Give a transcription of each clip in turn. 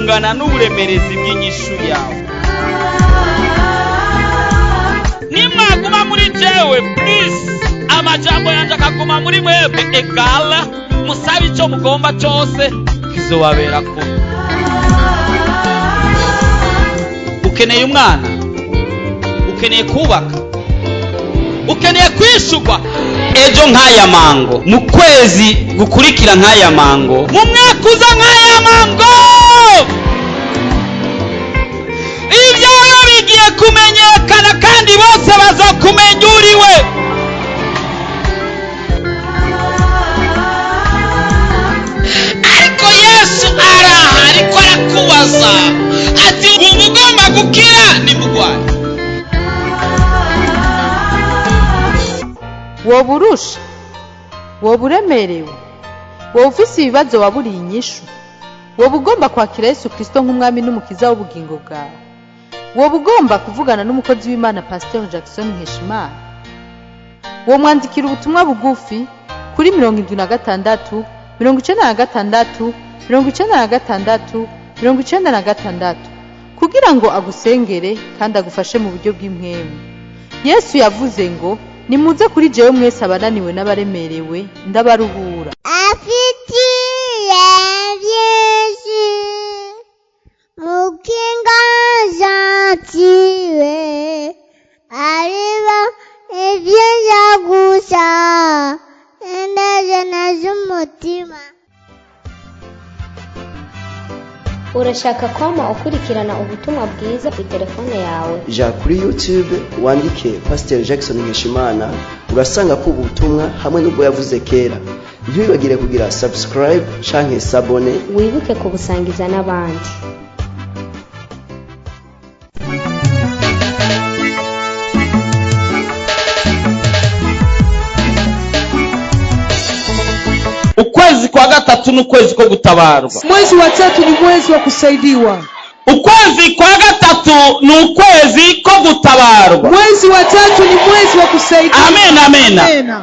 bungana n'uburemerezi bw'inyishu yawe. Nimwaguma muri jewe please, amajambo yanje akaguma muri mwebwe egala, musabe icyo mugomba cyose kizobabera ko. Ukeneye umwana, ukeneye kubaka, ukeneye kwishugwa ejo nk'aya mango, mu kwezi gukurikira nk'aya mango, mu mwaka uza nk'aya mango, ibyawe bigiye kumenyekana kandi bose bazokumenya uriwe. Ariko Yesu araha, ariko arakubaza ati ubu ugomba gukira ni mugwayi. woba urusha, woba uremerewe, woba ufise ibibazo waburiye inyishu, woba ugomba kwakira Yesu Kristo nk'umwami n'umukiza w'ubugingo bwawe, woba ugomba kuvugana n'umukozi w'Imana Pastor Jackson Nkeshimana, wo mwandikira ubutumwa bugufi kuri 76 96 96 96 kugira ngo agusengere kandi agufashe mu buryo bw'impwemu. Yesu yavuze ngo nimuze kuri jewe mwese abananiwe n'abaremerewe ndabaruhura. Afitiye Yesu mukinga zatiwe ariba ibyiza gusa endeze z'umutima. Urashaka kwama ukurikirana ubutumwa bwiza ku telefone yawe? Ja kuri YouTube wandike Pastor Jackson Nkeshimana, urasanga ko ubutumwa hamwe n'ubwo yavuze kera. Ntibibagire kugira subscribe canke s'abone, wibuke kubusangiza n'abandi. Ukwezi kwa gatatu ni ukwezi ko gutabarwa. Mwezi wa tatu ni mwezi wa kusaidiwa. Ukwezi kwa gatatu ni ukwezi ko gutabarwa. Mwezi wa tatu ni mwezi wa kusaidiwa. Amen, amen. Amen.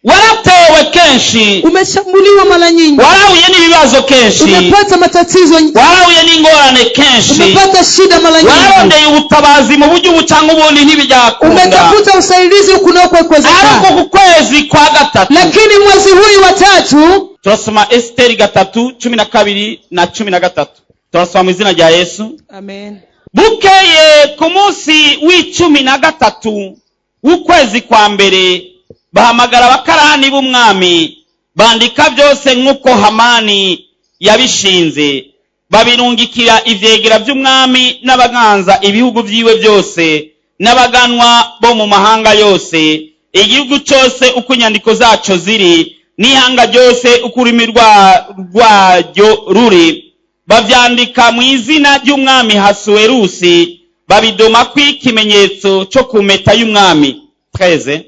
Waratewe kenshi, umeshambuliwa mara nyingi, warahuye n'ibibazo kenshi, umepata matatizo, warahuye n'ingorane kenshi, umepata shida mara nyingi, wararondeye ubutabazi mu buryo bucanga ubundi ntibijakunda, umetafuta usaidizi ukunako kwezekana. Ariko ku kwezi kwa gatatu, lakini mwezi huu wa tatu, turasoma Esteri 3:12 na 13. Turasoma mu izina rya Yesu. Amen. Bukeye ku munsi w'13 w'ukwezi kwa mbere, bahamagara abakarani b'umwami, bandika byose nk'uko Hamani yabishinze, babirungikira ivyegera by'umwami n'abaganza ibihugu byiwe byose n'abaganwa bo mu mahanga yose, igihugu cyose uko inyandiko zaco ziri n'ihanga ryose uko ururimi rwaryo ruri, bavyandika mu izina ry'umwami Hasuwerusi, babidoma kw'ikimenyetso cyo kumeta y'umwami. 13.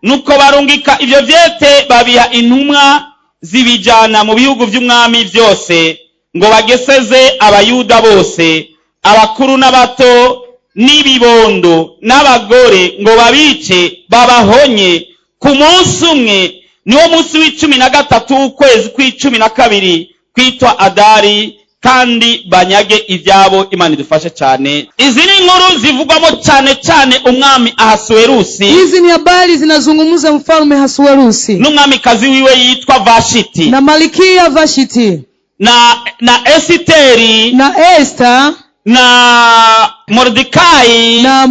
Nuko barungika ivyo vyete babiha intumwa zibijana mu bihugu by'umwami byose, ngo bageseze abayuda bose, abakuru n'abato n'ibibondo n'abagore, ngo babice babahonye ku munsi umwe. Niwo munsi w'13 w'ukwezi kw'12 kwitwa Adari, kandi banyage ivyabo. Imana idufashe cyane. Izi ni inkuru zivugwamo cyane cyane umwami Ahasuwerusi. Hizi ni habari zinazungumza mfalme Ahasuwerusi n'umwamikazi wiwe yitwa Vashiti na malikia Vashiti na Esiteri na Esther na Mordekai na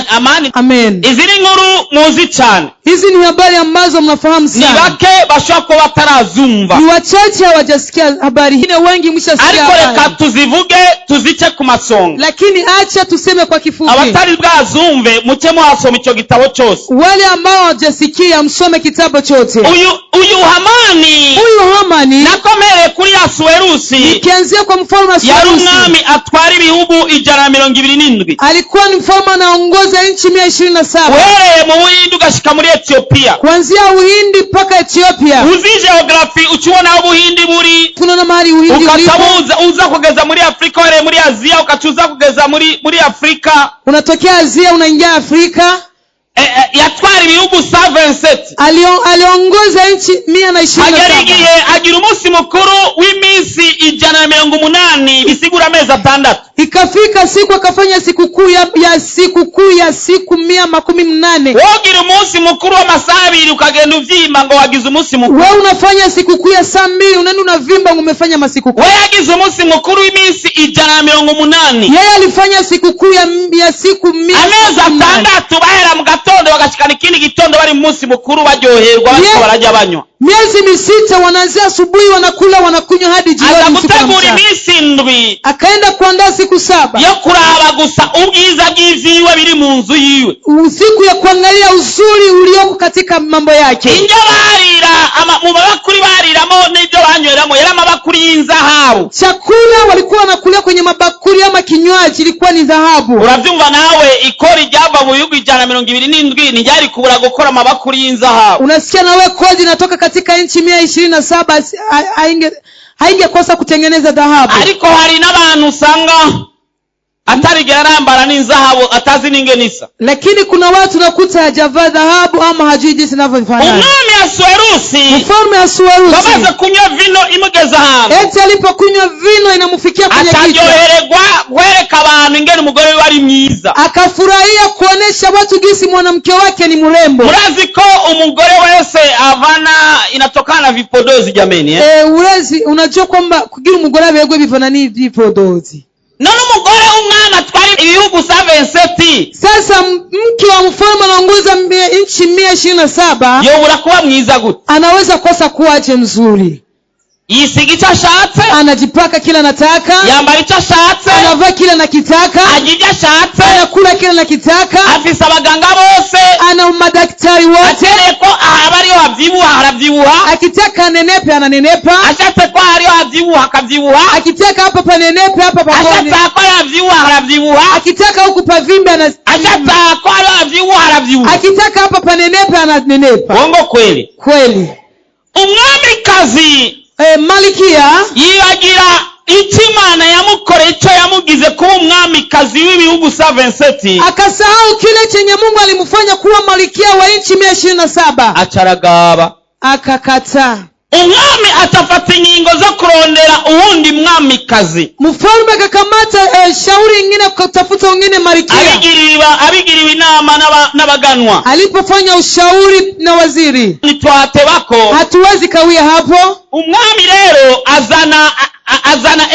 Amani. Amen. Izi ni inkuru muzi cyane. Hizi ni habari ambazo mnafahamu sana. Ni bake bashobora kuba batarazumva. Ni wachache hawajasikia habari hii, wengi mshasikia. Ariko reka tuzivuge tuzice ku masonga. Lakini acha tuseme kwa kifupi. Abatari bwazumve muke muhasoma ico gitabo cyose. Wale ambao hawajasikia msome kitabu chote. Uyu Hamani nakomere kuri Ahasuwerusi. Nikianzia kwa mfalme Ahasuwerusi, yari umwami atwara ibihugu 127. Alikuwa ni mfalme anaongoza nchi 127. Uhereye mu Buhindi ugashika muri Ethiopia. Kuanzia Uhindi mpaka Ethiopia. Uzi geography ukiona Ubuhindi buri. Tunaona mahali Uhindi ulipo. Uza kugeza muri Afrika, wale muri Asia, ukachuza kugeza muri Afrika. Unatokea Asia unaingia Afrika. yatwara ibihugu 127 aliongoza nchi 127. agera igihe agira umunsi mukuru w'iminsi 180 bisigura amezi 6. Ikafika siku akafanya sikukuu ya siku 180. wogira umunsi mukuru w'amasaha 2 ukagenda uvyimba ngo wagize umunsi mukuru. Wewe unafanya sikukuu ya saa 2 unaenda unavimba umefanya masikukuu. wewe yagize umunsi mukuru w'iminsi 180. Yeye alifanya sikukuu ya siku 100. amezi 6 bahera mu gatondo bagashikana ikindi gitondo bari mu munsi mukuru baryoherwa bariko barajya banywa. Miezi 6 wanaanzia asubuhi wanakula wanakunywa hadi jioni. Akagutegura iminsi 7. Akaenda kuandaa siku 7 yo kuraba gusa ubwiza bw'ivyiwe biri mu nzu yiwe. Siku ya kuangalia uzuri ulioko katika mambo yake. Inja barira mu babakuri bariramo n'ibyo banyweramo yari amabakuri y'inzahabu. Chakula walikuwa wanakulia kwenye mabakuri ama kinywaji ilikuwa ni dhahabu. Uravyumva nawe ikori ryava mu bihugu 127 nijari kubura gukora amabakuri y'inzahabu. Unasikia nawe kodi inatoka katika nchi 127 haingekosa kutengeneza dhahabu. Ariko hari n'abantu usanga atarigera arambara n'inzahabu atazi n'ingenisa. Lakini kuna watu nakuta hajavaa dhahabu ama hajui jinsi inavyofanana. Umwami Asuerusi, mfalme Asuerusi bamaze kunywa vino imugeza hano. Eti alipokunywa vino inamfikia kwenye kichwa. Ataryoherwa kwereka abantu ingene umugore we ari mwiza. Akafurahia kuonesha watu jinsi mwanamke wake ni mrembo. Murazi ko umugore wese avana inatokana na vipodozi jameni urezi unajua kwamba kugira umugore abegwe bivana ni vipodozi. None umugore umwana atwara ibihugu 127. Sasa mke wa mfalme anaongoza nchi 127. Yobura kuba mwiza gute? Anaweza kosa kuwa aje mzuri. Yisiga icyo ashatse, anajipaka kila anataka, yambara icyo ashatse, anavaa kila anakitaka, ajija ashatse, anakula kila anakitaka, afisa abaganga bose, ana madaktari wote. akeneye ko abariyo abyibuha arabyibuha, akitaka nenepe ananenepa, ashatse ko ariyo abyibuha akabyibuha, akitaka hapa panenepe hapa pakone, ashatse ko abyibuha arabyibuha, akitaka huku pavimbe ashatse ko abyibuha arabyibuha, akitaka hapa panenepe ananenepa. Bongo kweli kweli. Umwamikazi Malikia yibagira Imana yamukore icyo yamugize kuba umwamikazi w'ibihugu 127, akasahau kile chenye Mungu alimfanya kuwa malikia wa nchi 127. Acharagaba, akakataa. Umwami atafata ingingo zo kurondera uwundi mwamikazi. Mfalme akakamata shauri nyingine kutafuta wengine malikia. Abigiriwe inama n'abaganwa. Alipofanya ushauri na waziri, nitwatebako, hatuwezi kawia hapo. Umwami rero azana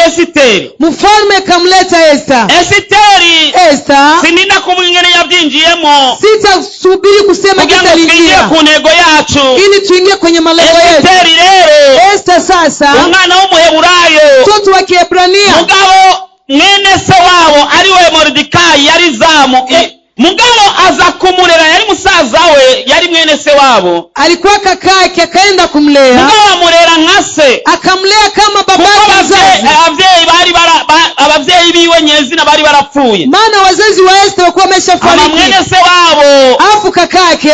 Esiteri. Mfalme kamleta Esther. Esther sinina kumwingene yavyinjiyemo, sitasubiri kusema kitaliingia ku ntego yacu ili tuingie kwenye malengo yetu. Esiteri rero, Esther sasa umwana w'umuheburayo, mtoto wa Kiebrania, mugabo mwene se wabo ari we Mordekai yari zamu, mugabo aza kumurera, yari musaza we, yari mwene se wabo, alikuwa kaka yake, akaenda kumlea, mugabo amurera nka se, akamlea kama babake mzazi. Abavyeyi biwe nyezina bari barapfuye, maana wazazi wa Esther walikuwa wameshafariki. Mwene se wabo afu kaka yake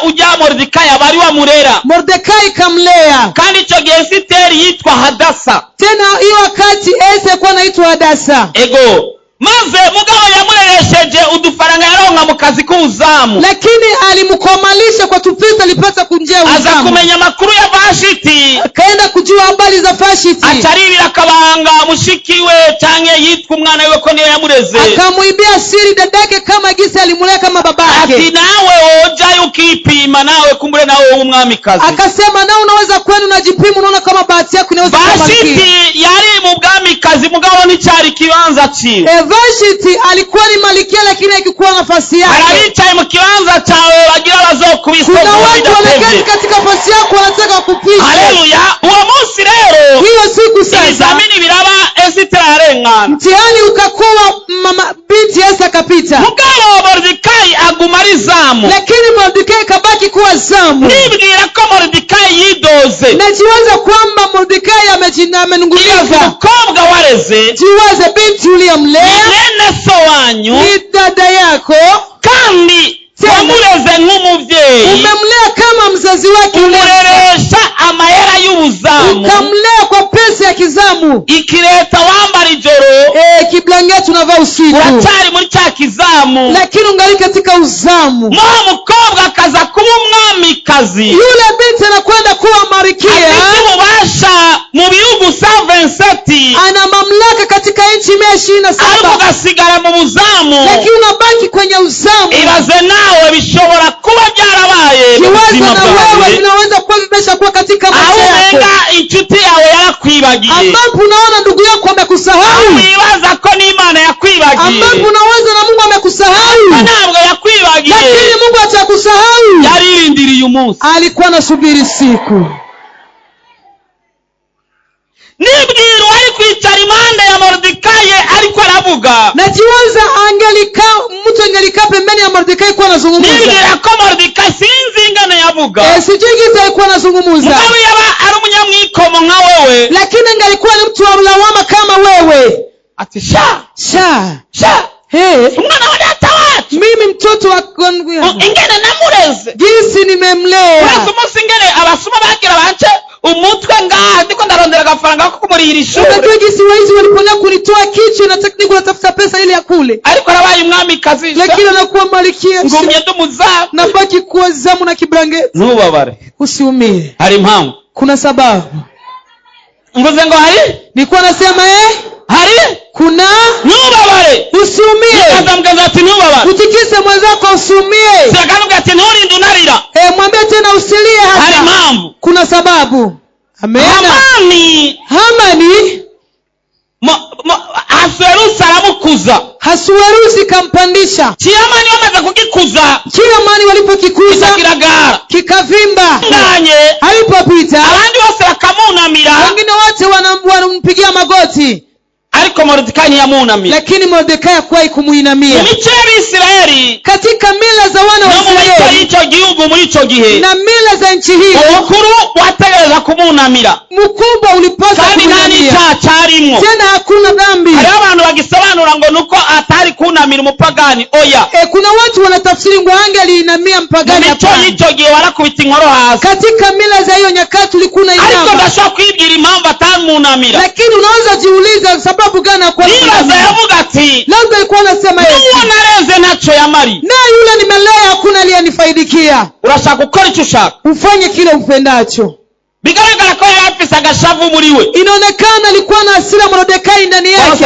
uja Mordekai abari wa murera, Mordekai kamlea. kandi ico gihe Esiteri yitwa Hadasa. Tena hiyo wakati Esther alikuwa anaitwa Hadasa. Ego maze mugabo yamureresheje udufaranga yaronka mu kazi k'uzamu, lakini alimkomalisha kwa tupesa alipata kunjea uzamu. Aza kumenya makuru ya Vashiti, akaenda kujua habari za Vashiti, acaribira akabanga mushikiwe canke yitwa umwana wiwe ko niyo yamureze, akamuibia siri dadake kama gisi alimulea kama babake. Ati nawe ojaye ukipima nawe kumbure nawe umwamikazi. Akasema na unaweza kwenu najipima, unaona kama bahati yako inaweza kama Vashiti yari mu bwamikazi mugabo ni cyari kibanza ciwe. Vashiti alikuwa ni malikia lakini hakikuwa nafasi yake. Arabicaye mu kibanza cawe bagira bazokubisa. Kuna watu wanaketi katika nafasi yako wanataka kupisha. Haleluya. Uwo munsi rero, hiyo siku sasa, ibizamini biraba Esiteri arengana, mtihani ukakuwa, mama binti Esther kapita. mugabo Mordekai aguma ari zamu, lakini Mordekai kabaki kuwa zamu. nibwira ko Mordekai yidoze, najiwaza kwamba Mordekai amenungulia umukobwa wareze, jiwaze binti uliyomlea mwene so wanyu, ni dada yako, kandi wamureze nk'umuvyeyi, umemlea kama mzazi wake, umureresha amahera y'ubuzamu, ukamlea kwa pesa ya kizamu, ikireta wambara ijoro, tunadangia tunavaa usiku, uracyari muri cya kizamu, lakini ungali katika uzamu. Mwa mukobwa akaza kuba umwamikazi, Yule binti anakwenda kuwa marikia, afite ububasha mu bihugu 127, ana mamlaka katika nchi 127, ariko ugasigara mu buzamu. lakini unabaki kwenye uzamu. Ibaze nawe bishobora kuba byarabaye mu Kiwaza buzima na wewe bwawe, vinaweza kuwa vimeshakuwa katika aho maisha yako, umenga inshuti yawe yarakwibagiye, ambapo unaona ndugu yako amekusahau, wibaza ko n'Imana yakwibagiye, ambapo unaweza na Mungu amekusahau, ntabwo yakwibagiye, lakini Mungu atakusahau. yaririndiriye umunsi. Alikuwa anasubiri siku. Nibwira ari kwicara impande ya Mordekai ariko aravuga, Najiwaza mtu angelikaa pembeni ya Mordekai kuwa anazungumza. nibwira ko Mordekai sinzi ingano yavuga, Sijui giza alikuwa anazungumza, mugabo yaba ari umunyamwikomo nka wewe, lakini angelikuwa ni mtu wa lawama kama wewe. ati sha umwana wa data wacu, Mimi mtoto wa kongu ingene namureze, jinsi nimemlea. uretse umunsi ingene abasuma bagira bance umutwe ngaha ndiko ndarondera agafaranga ko kumurihira ishuri, Unajua jinsi waizi waliponea kunitoa kichwa na tekniki unatafuta pesa ili ya kule, ariko arabaye umwamikazi, lakini anakuwa malikia. ngumye ndumuzamu, Nabaki kuwa zamu na kibrangeti. ntubabare, Usiumie, hari impamvu. kuna sababu. Mvuze ngo Nilikuwa nasema hari kuna ntubabare, usiumie. azamgaza ati ntubabare, Utikise mwenzako usiumie. sakanuga ati nturinde unarira, Mwambie tena usilie hata. hari impamvu. Kuna sababu. Amen. Hamani Ahasuwerusi aramukuza, Hasuwerusi kampandisha. Hamani wamaze kugikuza, Hamani walipokikuza kiragara kikavimba, nganye alipopita abandi bose bakamunamira, wengine wote wanampigia magoti, ariko Mordekai ntiyamunamira. lakini Mordekai hakuwahi kumuinamia. Mu mico y'Abisirayeli, Katika mila za wana wa no mu mico Israeli y'icyo gihugu muri icyo gihe, na mila za nchi hii, umukuru wategereza kumunamira, mkubwa ulipaswa kandi nta kumunamia, n'icyaha cyarimo. tena hakuna dhambi. Hariho abantu bagisobanura ngo nuko atari kunamira umupagani. Oya, Kuna watu wanatafsiri ngo angeliinamia mu mpagani. mico Hapana. y'icyo gihe warakubita inkoro hasi, Katika mila za hiyo nyakati ulikuwa ariko inama, ndashobora kwibwira impamvu atamunamira. lakini unaweza jiuliza sababu gani kwa Nibaza yavuga ati labda alikuwa anasema n'uwo nareze ntacyo yamari, na yule nimelea hakuna aliyenifaidikia. urashaka gukora icyo ushaka. Ufanye kile upendacho. Bigaragara ko yari afise agashavu muri we, Inaonekana alikuwa na hasira Mordekai ndani yake.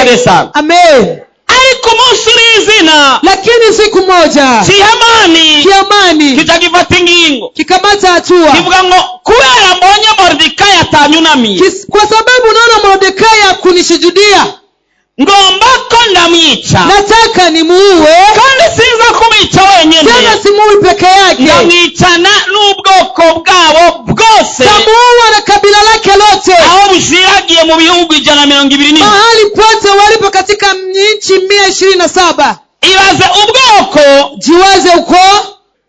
Amen. ariko umunsi urizina, Lakini siku moja Hamani Hamani gifata ingingo, kikamata hatua, kivuga ngo kubera mbonye Mordekai atanyunamiye, kwa sababu unaona Mordekai hakunishujudia, ngomba ko ndamwica, nataka nimuue. kandi sinza kumwica wenyine, Tena simuui peke yake, ndamwicana n'ubwoko bwabo bwose, tamuua na kabila lake lote, aho bushiragiye mu bihugu 120. mahali pote walipo katika nchi 127. Ibaze ubwoko, Jiwaze uko,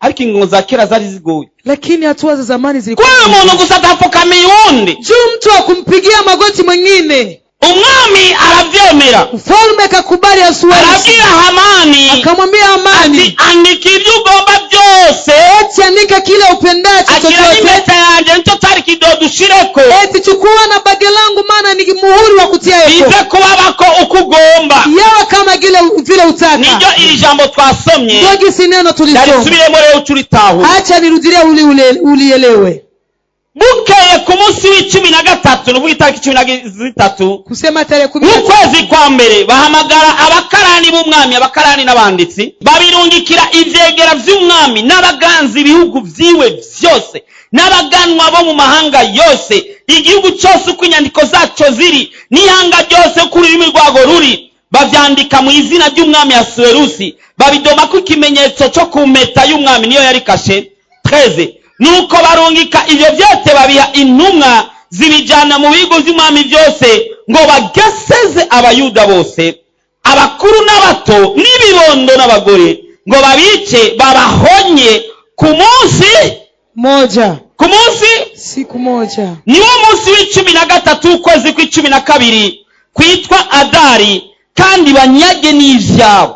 ariko ingingo za kera zari zigoye, lakini hatua za zamani zilikuwa kwa umuntu gusa atapfukamiye uwundi, juu mtu akumpigia magoti mwingine. umwami arabyemera, Mfalme kakubali Ahasuwerusi, arabwira Hamani akamwambia Hamani, ati andika ibyo ugomba byose, eti andika kile upendacho agira chochote, n'impeta yanjye nicyo cyari kidodo ushireko, eti chukua na bage langu maana ni muhuri wa kutia bize eko, kubabako uko ugomba. yawa kama vile utaka. Niryo iri jambo twasomye, Ndio jinsi neno tulisoma. ndarisubiremo rero uturitaho. Acha nirudilie ulielewe. Bukeye ku munsi w'13, nuvuga itariki 13 Kusema tarehe 10 ukwezi kwa mbere, bahamagara abakarani b'umwami, abakarani n'abanditsi, babirungikira ivyegera vy'umwami n'abaganzi ibihugu vyiwe vyose n'abaganwa bo mu mahanga yose, igihugu cyose uko inyandiko zaco ziri, n'ihanga ryose uko ururimi rwago ruri, bavyandika mu izina ry'umwami Ahasuwerusi, babidomako ikimenyetso cyo ku mpeta y'umwami niyo yari kashe 13. Nuko barungika ivyo vyose babiha intumwa zibijana mu bigo vy'umwami byose ngo bageseze abayuda bose, abakuru n'abato n'ibibondo n'abagore, ngo babice babahonye ku munsi moja. Siku moja niwo munsi w'13 ukwezi kwa-12 kwitwa Adari, kandi banyage n'ivyabo.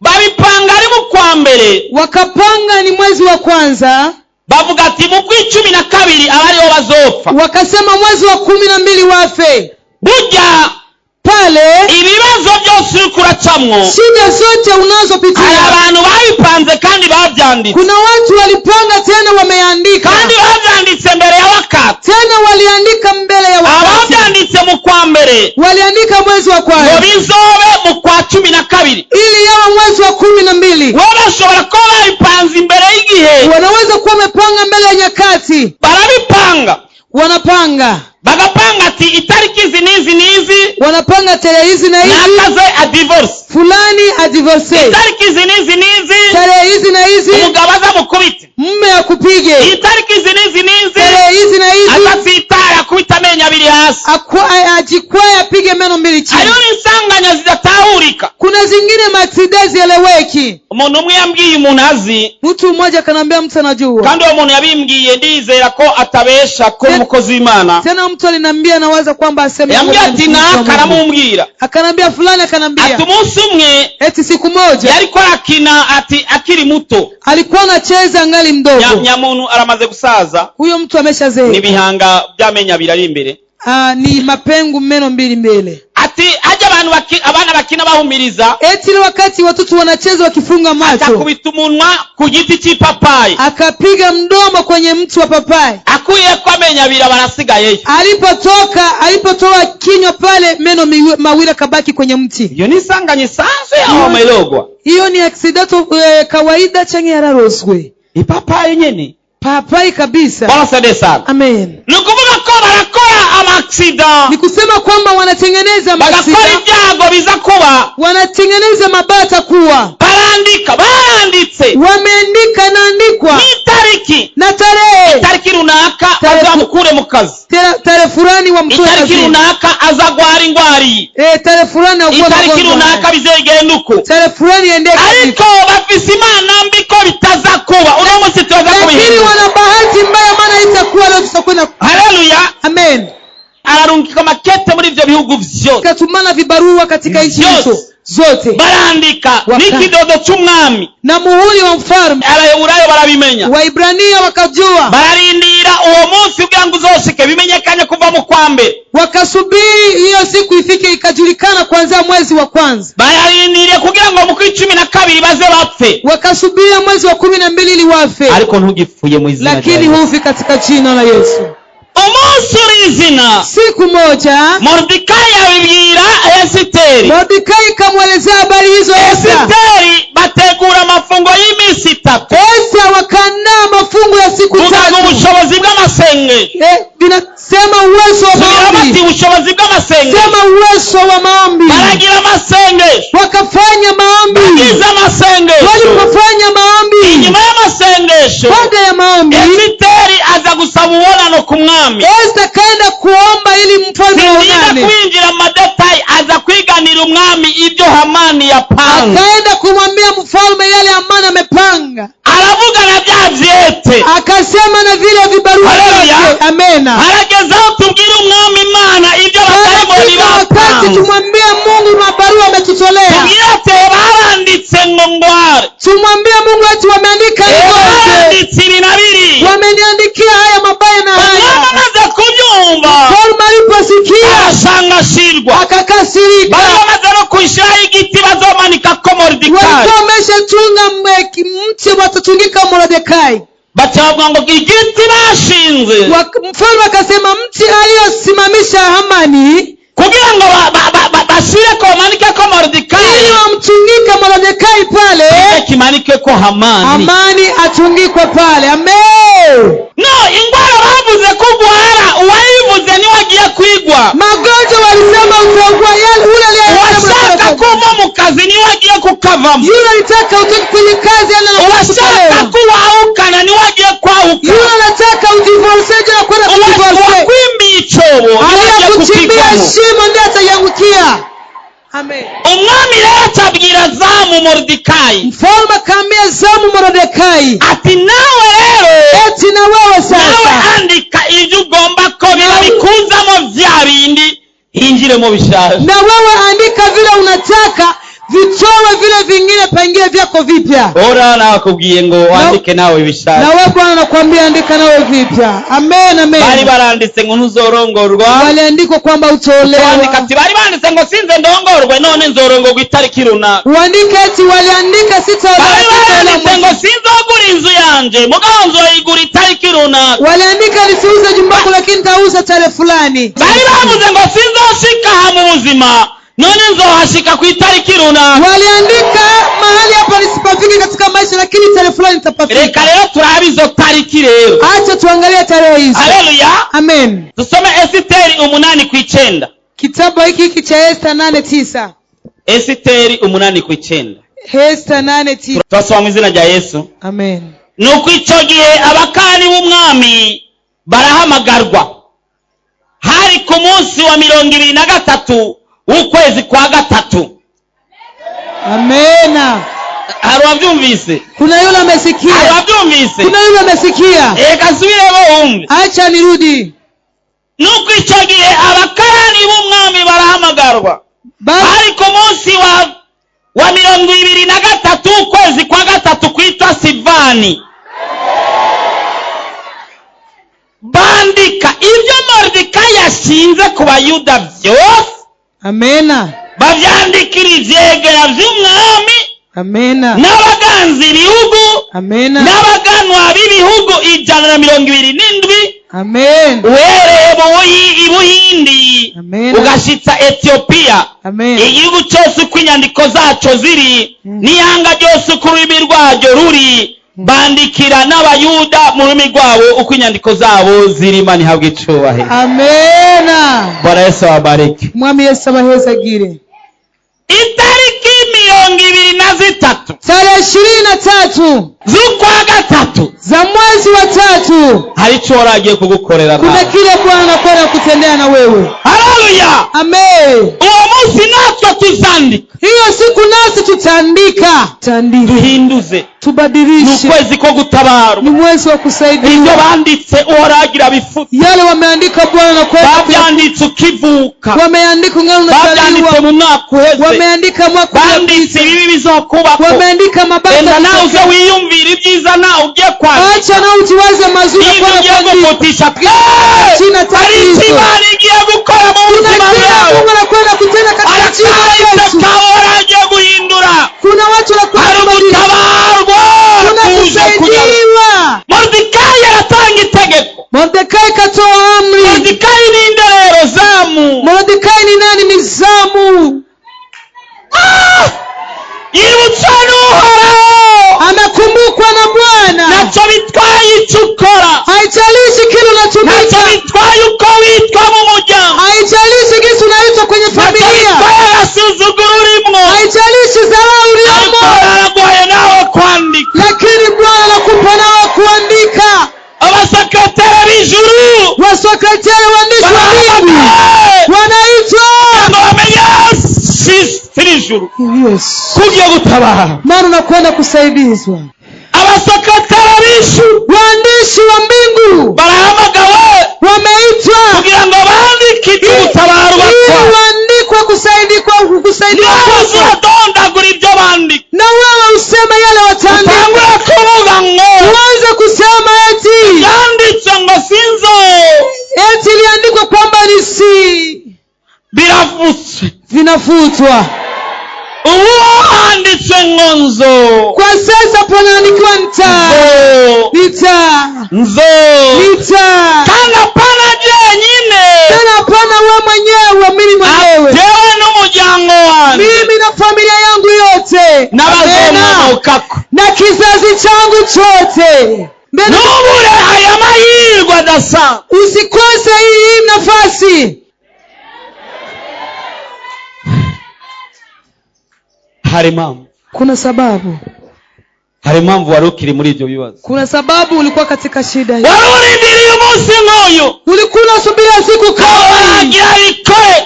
Babipanga ari mu kwa mbere, wakapanga ni mwezi wa kwanza, bavuga ati mu kwa-12 abariho bazopfa, wakasema mwezi wa 12 wafe. Burya pale cyose uri kuracamwo, shida zote hari unazopitia, abantu babipanze kandi babyanditse, kuna watu walipanga tena wameandika, kandi babyanditse mbere ya wakati. tena waliandika mbele ya wakati, Ababyanditse mu kwa mbere waliandika mwezi wa ngo kwanza bizobe mu kwa 12, ili yawe mwezi wa 12. bo bashobora kuba babipanze imbere y'igihe. Wanaweza kuwa wamepanga mbele ya nyakati, Barabipanga, wanapanga bagapanga ati itariki izi n'izi n'izi wanapanga tarehe hizi na hizi, nakaze a divorce, fulani adivorce, itariki izi n'izi n'izi tarehe hizi na hizi umugabo aza mukubite, mume akupige, itariki izi n'izi n'izi tarehe hizi na hizi azasitara akubita amenyo abiri hasi. ajikwaye apige meno mbili chini. Hariho insanganya zidatahurika. Kuna zingine maksida zieleweki. Umuntu umwe yambwiye umuntu azi, Mtu mmoja kanambia mtu anajua, kandi uwo muntu yabimbwiye ndizera ko atabesha ko umukozi w'Imana. tena mtu alinambia nawaza kwamba aseme, Yambwiye ati nakaramubwira, akanambia fulani, akanambia ati umunsi umwe eti siku moja yariko arakina ati akiri muto, alikuwa anacheza angali mdogo. nyamuntu aramaze gusaza, Huyo mtu ameshazea, n'ibihanga by'amenya abiri ari imbere, ni mapengo meno mbili mbele. ati aje abana bakina bahumiriza, Eti ile wakati watoto wanacheza wakifunga macho, atakubita umunwa ku giti cy'ipapayi, akapiga mdomo kwenye mti wa papai. akuye ko amenya abiri barasigayeyo. Alipotoa kinywa pale, meno mawili kabaki kwenye mti. Iyo ni insanganya isanzwe yaho melogwa. Hiyo ni accident kawaida change yararoswe. Ipapayi nyene Papai kabisa. barasade sana. Amen. Nukuvuga ko barakora amaksida, Ni kusema kwamba wanatengeneza bagakora maksida, ibyago biza kuba, wanatengeneza mabata kuwa, baranditse wameandika naandikwa n'itariki, na tarehe, itariki runaka azamukure mu kazi, tarehe fulani wa mtu itariki runaka azagwara ingwari, tarehe fulani wa itariki runaka bizegenda uko, tarehe fulani ende ariko bafise imana mbi ko bitaza kuba uno munsi tuza lakini kubihindura. wana bahati mbaya, maana itakuwa leo tutakwenda. Haleluya. Amen. Ararungika makete muri ivyo bihugu vyose, Katumana vibarua katika nchi hizo zote, barandika n'ikidodo cy'umwami na muhuri wa mfalme. Abaheburayo barabimenya, Waibrania wakajua, bararindira uwo munsi kugira ngo uzoshike bimenyekanye kuva mu kwa mbere, wakasubiri hiyo siku ifike, ikajulikana kuanzia mwezi wa kwanza. bararindiriye kugira ngo mu 12 baze bapfe, Wakasubiri mwezi wa 12 ili wafe, ariko ntugipfuye mu izina lakini hufi katika jina la Yesu. umunsi urizina. Siku moja Mordekai abibwira Esiteri, Mordekai kamwelezea habari hizo Esta. Esiteri bategura amafungo y'iminsi 3, Esta wakandaa mafungo ya siku kugira 3. ubushobozi bw'amasengesho, Binasema uwezo wa maombi, ubushobozi bw'amasengesho, sema uwezo wa maombi. baragira amasengesho, Wakafanya maombi, bagize amasengesho, walipofanya maombi, inyuma y'amasengesho baada ya maombi Esiteri aza gusaba ubonano ku mwami. Esta kaenda kuomba ili mfalme Sindiga aonane. kwinjira mu madetayi, aza kwiganira umwami ibyo Hamani yapanga, Akaenda kumwambia mfalme yale Hamani amepanga, aravuga na bya vyete, akasema na vile vibarua Haleluya. vyake. Amena. haragezaho tubwire umwami Imana ibyo abadayimoni Katika wakati bapanga, tumwambie Mungu mabarua ametutolea, tubwire ati baranditse ngo ngware, tumwambie Mungu ati wameandika hivyo, baranditse ibi na biri. wameniandikia haya mabaya na Umwami haya. amaze kubyumva Mfalme aliposikia arashangashirwa, akakasirika. bari bamaze no kuishiraho igiti bazomanikako Mordekai, Walikuwa wameshachunga mti watatungika Mordekai. bacavuga ngo igiti bashinze Mfalme akasema mti aliyosimamisha Hamani kugira ngo bashire ko bamanike ko Mordekai, ili wamtungike Mordekai pale, kimanike ko Hamani. Hamani atungikwe pale. Amen. No, ingwara bavuze kugwara, uwayivuze ni wagiye kwigwa. Magonjwa walisema utaugua, ule Washaka kuva mu kazi ni wagiye kukavamo. yule alitaka utoke kwenye kazi Washaka kuwahukana ni wagiye kwahuka. yule anataka udivorce na kwenda kudivorce. Wakwimbiye icobo ni wagiye Aliyakuchimbia kukigwamo. shimo ndiye atayangukia. Amen. Umwami rero atabwira zamu Mordekai Mfalme akaambia zamu Mordekai ati nawe rero, eti na wewe nawe sasa andika ibyo ugomba ko biba bikuzamo vya bindi hinjire mu bishaje. na wewe andika vile unataka vitowe vile vingine, paingie vyako vipya. ora nakubwiye ngo wandike nawe bishaka. Na wewe Bwana nakwambia andika nawe vipya. Amen, amen. Bari baranditse ngo ntuzorongorwa. Waliandika kwamba utolewa. Wandika ati bari banditse ngo sinze ndongorwe none nzorongorwa itariki runaka. Wandika ati waliandika sitaolewa. Bari banditse ngo sinzogura inzu yanje mugabo nzoyigura itariki runaka. Waliandika nisiuze jumba lako lakini tauza tarehe fulani. Bari bavuze ngo sinzoshika mu buzima none nzohashika ku itariki runaka. Waliandika mahali hapa nisipafiki katika maisha lakini tarehe fulani nitapafika. Reka rero turabe izo tariki rero. Acha tuangalie tarehe hizo. Haleluya. Amen. Tusome Esiteri 8:9. Kitabu hiki cha Esther 8:9. Esiteri 8:9. Esther 8:9. Twasoma mu izina rya Yesu. Amen. Nuko icyo gihe abakani b'umwami barahamagarwa. Hari ku munsi wa 23 w'ukwezi kwa 3. Amena. Harabyumvise? Kuna yule amesikia. Harabyumvise? Kuna yule amesikia. Kasubiremo umve. Acha nirudi. Nuko icyo gihe abakani b'umwami barahamagarwa. Hari ku munsi wa 23 w'ukwezi kwa 3 kwitwa Sivani. Bandika ibyo Mordekai yashinze ku bayuda byose. Amena. Bavyandikira ivyegera vy'umwami. Amena. N'abaganzi ibihugu. Amena. N'abaganwa b'ibihugu 127. Amen. Uhereye mu Buhindi ugashitsa Ethiopia. Amen. Igihugu cyose uko inyandiko zaco ziri n'ihanga ryose uko ururimi rwaryo ruri. Bandikira n'abayuda mu rurimi rwabo uko inyandiko zabo ziri. Imana ihabwe icubahiro. Amena. Bwana Yesu abareke. Mwami Yesu abahezagire. Itariki 23 tarehe 23 z'ukwa 3 za mwezi wa 3 hari icyo waragiye kugukorera. Kuna kile Bwana anakwenda kutendea na wewe. Haleluya. Amen. Uwo munsi natwe tuzandika. Hiyo siku nasi tutaandika. Duhinduze. Tubadilishe. Ni kwezi ko gutabarwa. Ni mwezi wa kusaidia. Ibyo banditse uhoragira bifuta. Yale wameandika Bwana na kwenda. Babyanditse ukivuka. Wameandika ngano na babyanditse mu mwaka uheze. Wameandika mwaka banditse ibibi bizokubako. Wameandika mabaya. Enda nawe uze wiyumvira ibyiza nawe ugiye kwandika. Acha na ujiwaze mazuri kwa kufutisha. China tatizo. Imana igiye gukora mu buzima bwawe. Mungu anakwenda kutenda katika jina la Yesu. Agiye guhindura. Kuna watu wanakwenda kubadilika. Kuna kusaidiwa. Mordekai aratanga itegeko. Mordekai katoa amri. Mordekai ni nderero zamu. Mordekai ni nani? Ni zamu. Yibutsa n'Uhoraho. Anakumbukwa na Bwana. Nacho bitwaye icyo ukora. Haijalishi kile unatumika. Nacho bitwaye uko witwa mu muryango. Haijalishi jinsi unaitwa kwenye familia. Nacho bitwaye agasuzuguro urimo. Haijalishi dharau uliomo. Araguhaye nawe kwandika. Lakini Bwana anakupa nawe kuandika. Abasekretari b'ijuru. Wasekretari waandishi wa Mungu. Wanaitwa. Ijuru. Yes. Kugiye gutabara. Maana unakwenda kusaidizwa. Abasekretari b'ijuru. Waandishi wa mbingu. Barahamagawe. Wameitwa. Kugira ngo bandike gutabarwa kwa. Waandikwa kusaidiwa kwa. Uzadondagura ibyo bandika. Na wewe useme yale wataandika. Utangura kuvuga ngo. Uanze kusema eti. Yanditse ngo sinzo. Eti iliandikwa kwamba ni si. Biravutse. Vinafutwa. Handitse ngonzo. Kwa sasa panaandikiwa nta. Nita. Nzo. Nita. Kana pana jenyine. Kana pana wewe mwenyewe, mimi mwenyewe. Jewe n'umuryango wanjye. Mimi na familia yangu yote. N'abazomoka. Na kizazi changu chote. Nubure aya mahirwe adasa. Usikose hii nafasi. Hari mambo. Kuna sababu. Hari mambo wari ukiri muri ibyo bibazo. Kuna sababu ulikuwa katika shida hii. Warurindiriye umunsi nk'uyu. Ulikuwa unasubiria siku kama hii.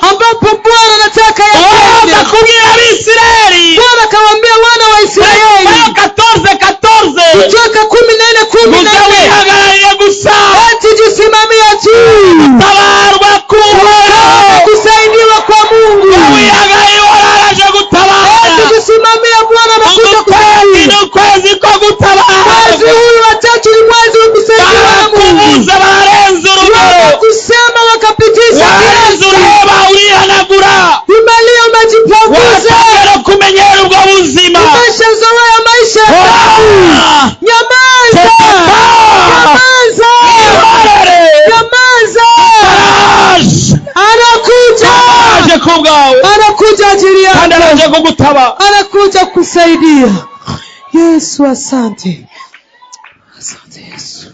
Ambapo Bwana anataka yatende. Akubwira Abisirayeli. Bwana akamwambia wana wa Israeli. 14. Kutoka 14. Hagarariye gusa. Ati jisimamia tu. Tabarwa kuhora. Kusaidiwa kwa Mungu. Wihagaye waraje gutabara. upanguze. watangira kumenyera ubwo buzima. Umeshazoea maisha Ah! nyamaza, nyamaza, nyamaza. Anakuja kubwawe anakuja ajili kandi yako, araje kugutaba. anakuja kusaidia. Yesu asante, asante Yesu.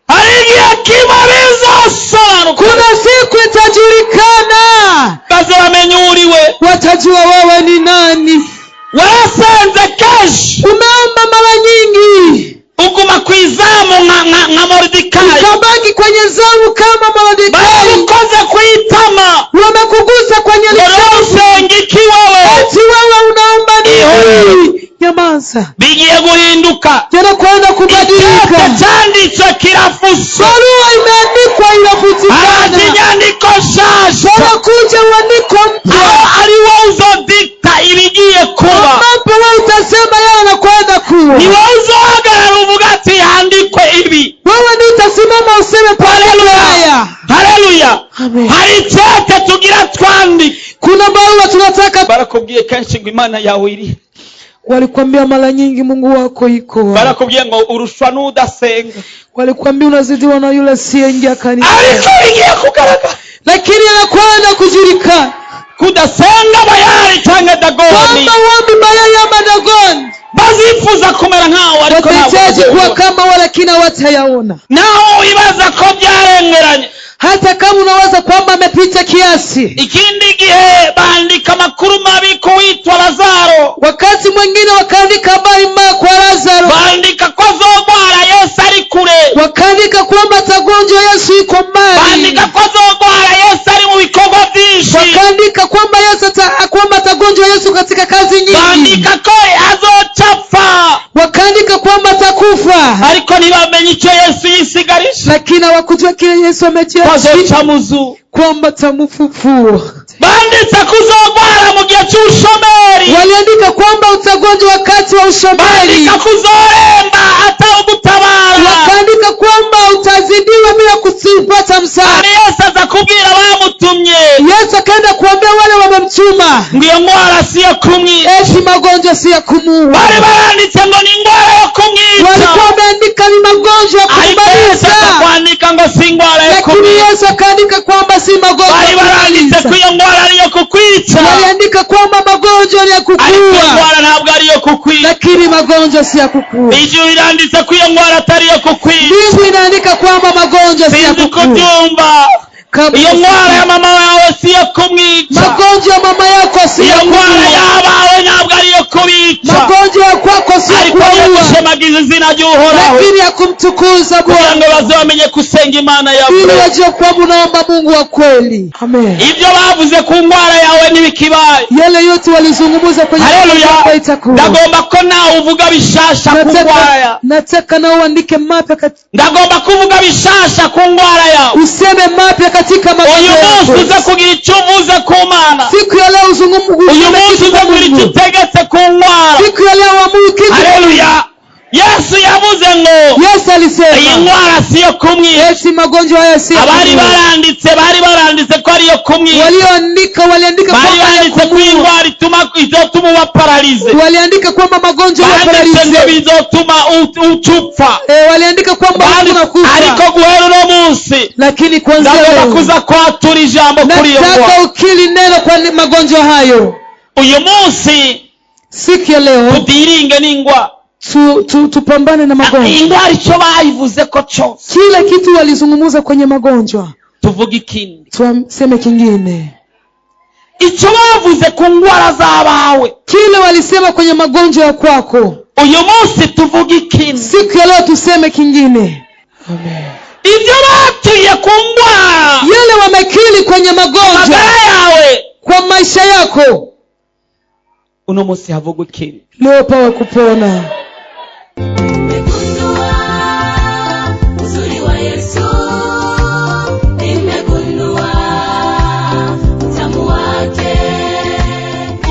Hari igihe kimwe bizosobanuka, Kuna siku itajulikana, baze bamenyuriwe. watajua wewe ni nani. Warasenze kenshi, Umeomba mara nyingi, uguma kwizamu nka Moridekayi, ukabaki kwenye zamu kama Mordekai. barabikoze kwitama, Wamekugusa kwenye lishavu, usenga iki wewe? eti wewe unaomba nini? Nyamaza, Bigiye guhinduka. yanakwenda kubadilika. Icyapa cyanditswe kirafuswa, Barua imeandikwa haraje inafutikana. inyandiko nshasha, Wanakuja uandiko mpya, aho ari wowe uzodikta ibigiye kuba. ambapo wewe utasema yeye anakwenda kuwa. Ni wowe uzohagarara uvuga ati handikwe ibi. Wewe ndio utasimama useme pale haya. Haleluya. Amen. Hari icyapa tugira twandike. Kuna barua tunataka. Barakubwiye kenshi ngo Imana yawe iri. Walikwambia mara nyingi Mungu wako iko. Barakubwiye ngo urushwa n'udasenga. Walikwambia unazidiwa na yule asiyeingia kanisa. Ariko bigiye kugaragara, Lakini anakwenda kujulikana kudasenga Bayali cyangwa Dagoni kwamba uombi Bayali ama Dagoni bazifuza kumera nkaho, ariko watahitaji kuwa ntabwo kama wala, lakini watayaona. naho wibaza ko byarengeranye. Hata kama unawaza kwamba amepita kiasi. Ikindi gihe bandika amakuru mabi ku witwa Lazaro, Wakati mwingine wakaandika habari mbaya kwa Lazaro, bandika ko azogwara Yesu ari kure, wakaandika kwamba atagonjwa Yesu yuko mbali, bandika ko azogwara Yesu ari mu bikorwa byinshi, wakaandika kwamba kwamba atagonjwa Yesu katika kazi nyingi, bandika ko azocapfa, wakaandika kwamba atakufa, ariko ntibamenye icyo Yesu yisigarisha, lakini hawakujua kile Yesu ametia azoca muzu. kwamba atamufufua. Banditse kuzogwara mu gihe cy'ubushomeri, Waliandika kwamba utagonjwa wakati wa ushomeri, bandika kuzoremba atawugutabara, wakaandika kwamba utazidiwa bila kupata msaada. Yesu aza kubwira abamutumye Yesu akaenda kuambia wale wamemtuma, ngo iyo ndwara si yo kumwica. eti magonjwa si ya kumuua. Bari baranditse ngo ni indwara yo kumwica, Walikuwa wameandika ni magonjwa ya ariko Yesu kumaliza, akwandika ngo si indwara yo lakini kumwica. Yesu akaandika kwamba si magonjwa Bari ya baranditse ko kumaliza. iyo ndwara ari iyo kukwica, Waliandika kwamba magonjwa ni ya ariko iyo kukua, ndwara ntabwo ari iyo kukwica. lakini magonjwa si ya kukua. Ijuru riranditse ko iyo ndwara atari iyo kukwica. Mbingu inaandika kwamba magonjwa si ya Sinzi kukua. kubyumva. Kama Iyo ndwara ya mama wawe si iyo kumwica, magonjwa ya mama yako si ya iyo ndwara kukua. y'abawe ntabwo ari iyo kubica, Magonjwa ya kwako si ya ariko yo kuua, gushemagiza izina ry'Uhoraho, lakini ya kumtukuza kugira Bwana, ngo bazamenye kusenga Imana ili yawe. wajue kwamba unaomba Mungu wa kweli. Amen. Ibyo bavuze ku ndwara yawe ntibikibaye. Yale yote walizungumza kwenye Haleluya. mambo itakuwa. Ndagomba ko nawe uvuga bishasha ku ndwara yawe. Nataka nao uandike mapya Ndagomba kuvuga bishasha ku ndwara yawe. useme mapya katika Uyu magonjwa munsi yako. uza kugira icyo uvuze ku Mana. Siku ya leo uzungumze Uyu munsi uza kugira icyo utegetse ku ndwara. Siku ya leo amuru kitu. Haleluya. Yesu yavuze ngo Yesu iyi alisema ndwara si yo kumwica. eti magonjwa haya si ya Abari kumuua. baranditse ko ari yo kumwica. Waliandika Bari kwamba ya banditse ko iyi kumuua. ndwara izotuma uba paralize. Waliandika kwamba magonjwa ya Banditse ngo paralize. bizotuma ucupfa. Waliandika kwamba unakufa. Ariko guhera uno munsi Lakini kwanza ndagomba leo kuza kwatura ijambo kuri iyo nataka ndwara. ukili neno kwa magonjwa hayo. Uyu munsi Siku ya leo tudiringe n'indwara. tupambane na magonjwa. Indwara icyo bayivuze ko cyo. Kila kitu walizungumza kwenye magonjwa. Tuvuge ikindi. Tuseme kingine. Icyo bavuze ku ndwara z'abawe. Kile walisema kwenye magonjwa ya kwako. Uyu munsi tuvuge ikindi. Siku ya leo tuseme kingine. Amen. Ibyo batuye ku ndwara. Yale wamekili kwenye magonjwa Magara yawe. kwa maisha yako. Uno munsi havuga ikindi. Leo pawe kupona. Uzuri wa Yesu nimegundua, utamu wake.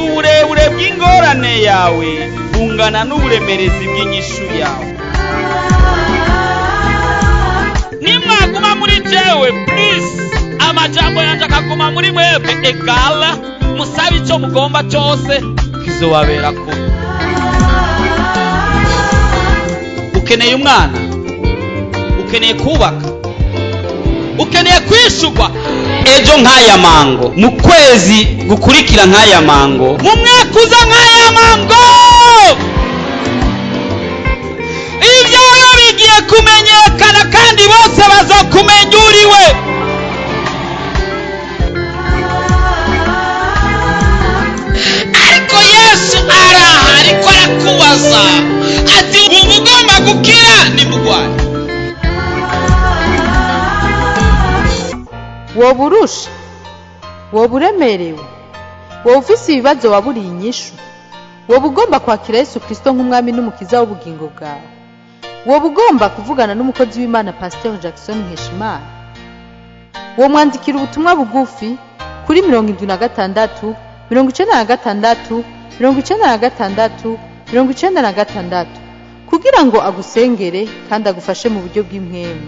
Uburebure bw'ingorane yawe bungana n'uburemerezi bw'inyishu yawe. Nimwaguma muri jewe please amajambo yanje akaguma muri mwebwe egala musabe icyo mugomba cyose kizobabera kuba. Ukeneye umwana, ukeneye kubaka, ukeneye kwishurwa ejo nk'aya mango, mu kwezi gukurikira nk'aya mango, mu mwaka uza nk'aya mango, ibyawe bigiye kumenyekana kandi bose bazokumenya uriwe. Ariko Yesu araha ariko arakubaza ati ubu ugomba gukira nimugwane. woba urusha, woba uremerewe, woba ufise ibibazo waburiye inyishu, woba ugomba kwakira Yesu Kristo nk'umwami n'umukiza w'ubugingo bwawe, woba ugomba kuvugana n'umukozi w'Imana Pasteur Jackson Nkeshimana, wo mwandikira ubutumwa bugufi kuri 76 96 96 96 kugira ngo agusengere kandi agufashe mu buryo bw'impwemu.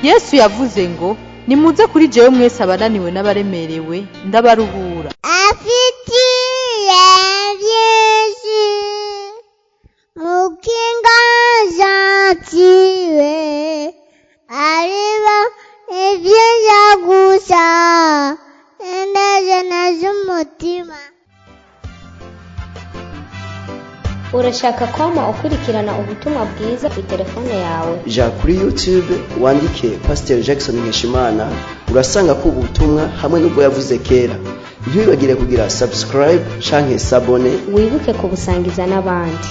Yesu yavuze ngo nimuze kuri jewe mwese abananiwe n'abaremerewe ndabaruhura. afitiye byinshi mu kiganza cyiwe areba ibyiza gusa indazana z'umutima. Urashaka kwama ukurikirana ubutumwa bwiza kuri telefone yawe? ja kuri YouTube wandike Pasteur Jackson Nkeshimana urasanga ko ubutumwa hamwe n'ubwo yavuze kera. Ntibibagire kugira subscribe canke sabone, Wibuke kubusangiza n'abandi.